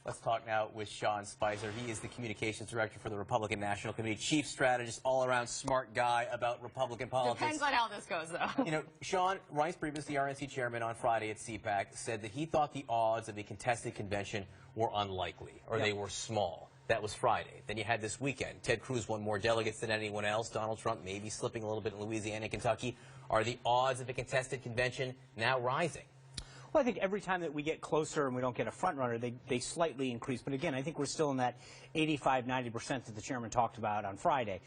Let's talk now with Sean Spicer. He is the communications director for the Republican National Committee, chief strategist, all-around smart guy about Republican politics. Depends on how this goes, though. You know, Sean, Reince Priebus, the RNC chairman, on Friday at CPAC said that he thought the odds of a contested convention were unlikely, or they were small. That was Friday. Then you had this weekend. Ted Cruz won more delegates than anyone else. Donald Trump maybe slipping a little bit in Louisiana and Kentucky. Are the odds of a contested convention now rising? Well, I think every time that we get closer and we don't get a front runner, they slightly increase. But again, I think we're still in that 85–90% that the chairman talked about on Friday.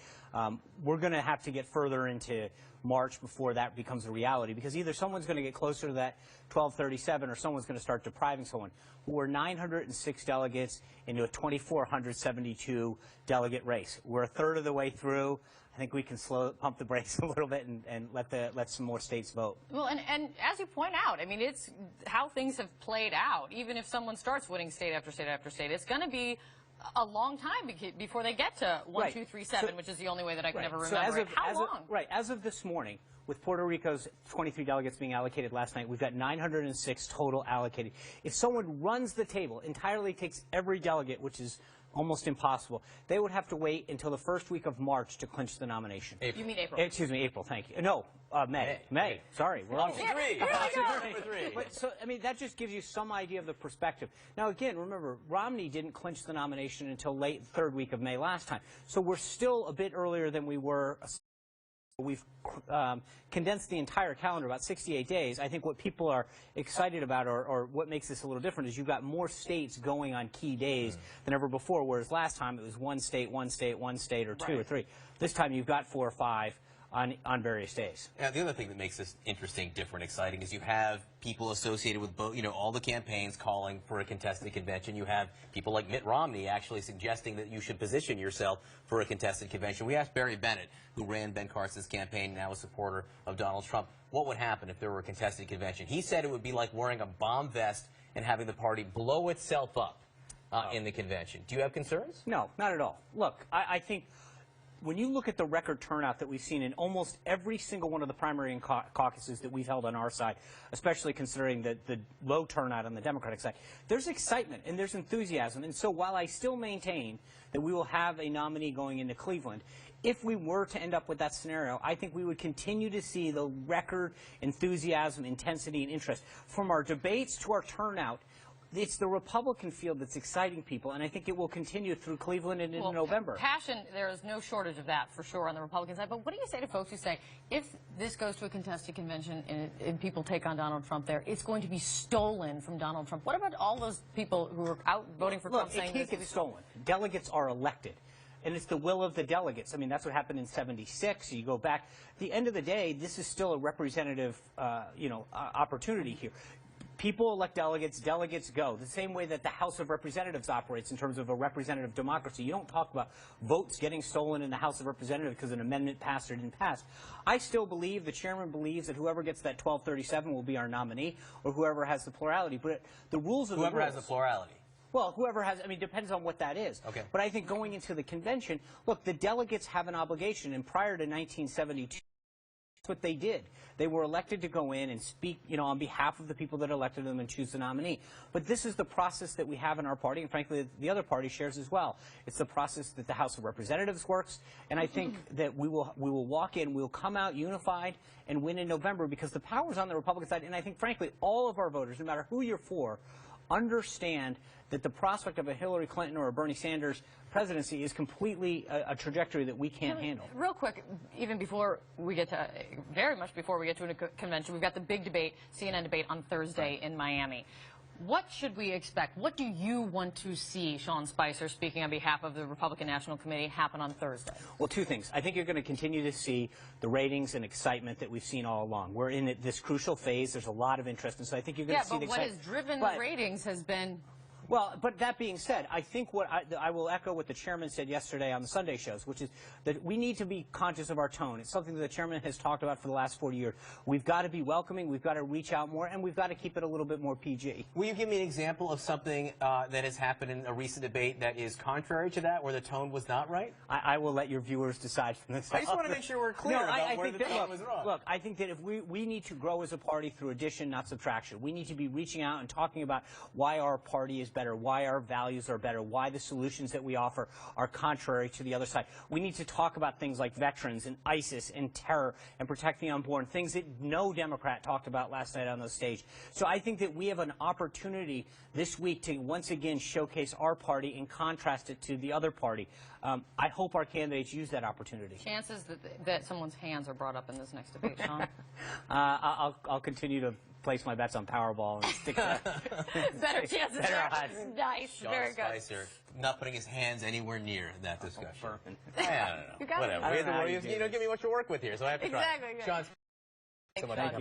We're going to have to get further into March before that becomes a reality, because either someone's going to get closer to that 1237 or someone's going to start depriving someone. We're 906 delegates into a 2,472 delegate race. We're a third of the way through. I think we can pump the brakes a little bit and let some more states vote. Well, and as you point out, I mean, it's how things have played out. Even if someone starts winning state after state after state, it's going to be a long time before they get to 1, 2, 3, 7, which is the only way that I can ever remember. How long? As of this morning, with Puerto Rico's 23 delegates being allocated last night, we've got 906 total allocated. If someone runs the table, entirely takes every delegate, which is almost impossible, they would have to wait until the first week of March to clinch the nomination. April. You mean April? Excuse me, April, thank you. No, May. Sorry. We're on three. But, so, I mean, that just gives you some idea of the perspective. Now, again, remember, Romney didn't clinch the nomination until late third week of May last time. So we're still a bit earlier than we were. We've condensed the entire calendar, about 68 days. I think what people are excited about, or what makes this a little different, is you've got more states going on key days than ever before, whereas last time it was one state, or two or three. This time you've got 4 or 5 on various days. Now, the other thing that makes this interesting, different, exciting is you have people associated with both, all the campaigns calling for a contested convention. You have people like Mitt Romney actually suggesting that you should position yourself for a contested convention. We asked Barry Bennett, who ran Ben Carson's campaign, now a supporter of Donald Trump, what would happen if there were a contested convention. He said it would be like wearing a bomb vest and having the party blow itself up in the convention. Do you have concerns? No, not at all. Look, I think when you look at the record turnout that we've seen in almost every single one of the primary and caucuses that we've held on our side, especially considering the low turnout on the Democratic side, there's excitement and there's enthusiasm. And so while I still maintain that we will have a nominee going into Cleveland, if we were to end up with that scenario, I think we would continue to see the record enthusiasm, intensity, and interest. From our debates to our turnout, it's the Republican field that's exciting people, and I think it will continue through Cleveland and into November. Passion, there is no shortage of that, for sure, on the Republican side. But what do you say to folks who say, if this goes to a contested convention and people take on Donald Trump there, it's going to be stolen from Donald Trump? What about all those people who are out voting for Trump saying it can't get stolen. Delegates are elected. And it's the will of the delegates. I mean, that's what happened in '76. You go back. At the end of the day, this is still a representative, opportunity here. People elect delegates, delegates go. The same way that the House of Representatives operates in terms of a representative democracy. You don't talk about votes getting stolen in the House of Representatives because an amendment passed or didn't pass. I still believe, the chairman believes, that whoever gets that 1237 will be our nominee, or whoever has the plurality. But the rules are the rules. Whoever has the plurality. Well, whoever has, I mean, depends on what that is. Okay. But I think going into the convention, look, the delegates have an obligation, and prior to 1972, that's what they did. They were elected to go in and speak, on behalf of the people that elected them and choose the nominee. But this is the process that we have in our party, and frankly, the other party shares as well. It's the process that the House of Representatives works, and I think that we will walk in, we'll come out unified and win in November, because the power's on the Republican side, and I think, frankly, all of our voters, no matter who you're for, understand that the prospect of a Hillary Clinton or a Bernie Sanders presidency is completely a trajectory that we can't handle. Real quick, even before we get to, very much before we get to a convention, we've got the big debate, CNN debate on Thursday in Miami. What should we expect? What do you want to see, Sean Spicer, speaking on behalf of the Republican National Committee, happen on Thursday? Well, two things. I think you're going to continue to see the ratings and excitement that we've seen all along. We're in this crucial phase. There's a lot of interest, and so I think you're going to see the excitement. Yeah, but what has driven the ratings has been... Well, but that being said, I think what I will echo what the chairman said yesterday on the Sunday shows, which is that we need to be conscious of our tone. It's something that the chairman has talked about for the last 40 years. We've got to be welcoming, we've got to reach out more, and we've got to keep it a little bit more PG. Will you give me an example of something that has happened in a recent debate that is contrary to that, where the tone was not right? I will let your viewers decide from this. I just want to make sure we're clear about where the tone was wrong. Look, I think that if we need to grow as a party through addition, not subtraction. We need to be reaching out and talking about why our party is better, why our values are better, why the solutions that we offer are contrary to the other side. We need to talk about things like veterans and ISIS and terror and protect the unborn, things that no Democrat talked about last night on the stage. So I think that we have an opportunity this week to once again showcase our party and contrast it to the other party. I hope our candidates use that opportunity. Chances that someone's hands are brought up in this next debate, Sean? I'll continue to place my bets on Powerball and stick to Better chances. better odds. Nice. Sean Very good. Spicer not putting his hands anywhere near that discussion. Perfect. I don't know. You got it. Whatever. I don't know how you do Give me what you work with here, so I have to try. Exactly, yeah. Sean, so much.